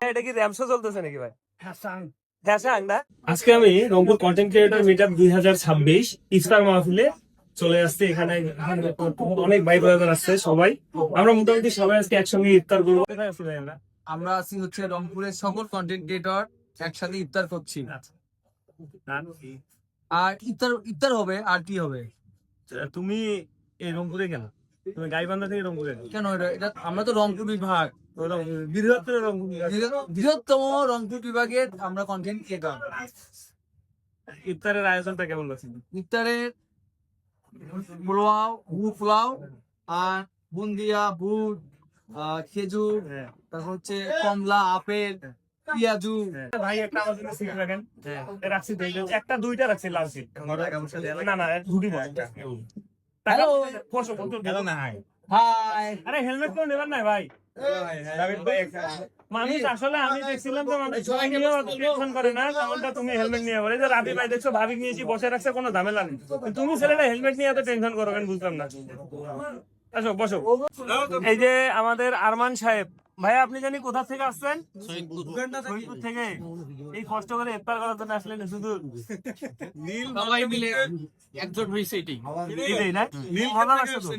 এটা কি র্যামশো চলতেছে নাকি ভাই? আজকে আমি রংপুর কন্টেন্ট ক্রিয়েটর মিটআপ 2026 ইফতার মাহফিলে চলে আসছে। এখানে অনেক ভাই ব্রাদার আসছে, সবাই আমরা মোটামুটি সবাই আজকে একসঙ্গে ইফতার করবো। কোথায় আছি ভাই আমরা? আমরা আছি হচ্ছে রংপুরের সকল কন্টেন্ট ক্রিয়েটর একসাথে ইফতার করছি। আর ইফতার হবে আর কি হবে? তুমি এই রংপুরে কেন? তুমি গাইবান্ধা থেকে রংপুরে কেন? এটা আমরা তো রংপুর বিভাগ, বৃহত্তম রংপুর বিভাগের আমরা কন্টেন্ট ক্রিয়েটর। ইফতারের আয়োজনটা কেমন লাগছে? ইফতারের পোলাও আর বুন্দিয়া, বুট, খেজুর, তারপর হচ্ছে কমলা, আপেল, পেঁয়াজু। ভাই একটা আমার জন্য সিট রাখেন। রাখছি একটা দুইটা রাখছি লাল সিট। না না দুটি আরে হেলমেট তো নেবেন না ভাই। মানুষ আসলে আমি দেখছিলাম তো মানুষ টেনশন করে না, কারণটা তুমি হেলমেট নিয়ে বলে যে রাবি ভাই দেখছো ভাবি নিয়েছি বসে রাখছে, কোনো ঝামেলা নেই। তুমি ছেলেটা হেলমেট নিয়ে এত টেনশন করো কেন বুঝলাম না। আসো বসো। এই যে আমাদের আরমান সাহেব ভাই, আপনি জানি কোথা থেকে আসছেন? শহীদপুর থেকে। এই কষ্ট করে ইফতার করার জন্য আসলেন শুধু সবাই মিলে একজোট হয়েছে এটাই না? ভালো লাগছে তো।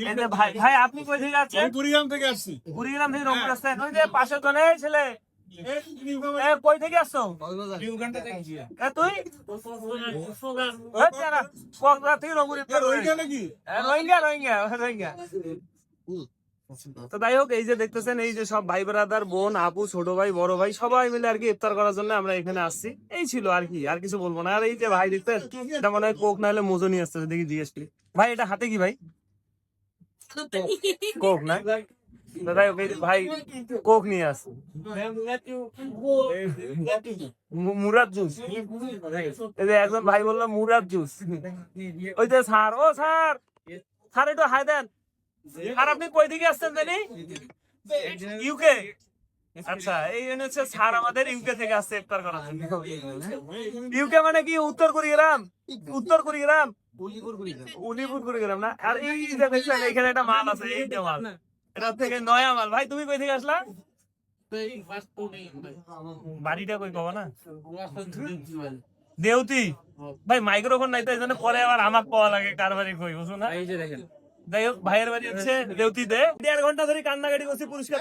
এই যে ভাই আপনি কই থেকে আসছেন? কুড়িগ্রাম থেকে আসছি। কুড়িগ্রাম থেকে রংপুর আসছেন? ওই যে পাশের জনে ছেলে কই থেকে আসছো? তুই কক্সবাজার থেকে রংপুর ইফতার করে? রোহিঙ্গা। তো যাই হোক, এই যে দেখতেছেন এই যে সব ভাই ব্রাদার, বোন, আপু, ছোট ভাই, বড় ভাই সবাই মিলে আর কি ইফতার করার জন্য আমরা এখানে আসছি। এই ছিল আর কি, আর কিছু বলবো না। আর এই যে ভাই দেখতেন, এটা মনে হয় কোক না হলে মজো নিয়ে আসতেছে, দেখি জিজ্ঞেস করি। ভাই এটা হাতে কি ভাই? কোক না? যাই হোক, ভাই কোক নিয়ে আসছে। মুরাদ জুস। এই যে একজন ভাই বললো মুরাদ জুস। ওই যে স্যার, ও স্যার একটু হাই দেন। আর আপনি কই থেকে আসছেন জানি? ইউকে। আচ্ছা, এই হচ্ছে স্যার আমাদের ইউকে থেকে আসছে ইফতার করার জন্য। ইউকে মানে কি? উত্তর কুড়িগ্রাম উলিপুর কুড়িগ্রাম না? আর এই যে দেখছেন এখানে একটা মাল আছে, এই যে মাল, এটা থেকে নয়া মাল। ভাই তুমি কই থেকে আসলা? বাড়িটা কই কবা না? দেউতি। ভাই মাইক্রোফোন নাই তো এই জন্য পরে আবার আমাকে পাওয়া লাগে কার বাড়ি কই, বুঝো না? এই যে দেখেন, যাই হোক ভাইয়ের বাড়ি হচ্ছে দেউতিতে। 1.5 ঘন্টা ধরে কান্নাকাটি করছি পুরস্কার।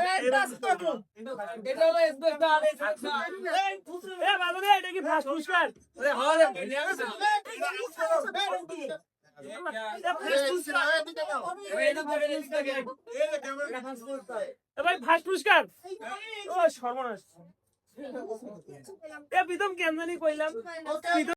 এটা কি ফার্স্ট পুরস্কার? ভাই ফার্স্ট পুরস্কার ও সর্বনাশ। প্রীতম কেন জানি কইলাম।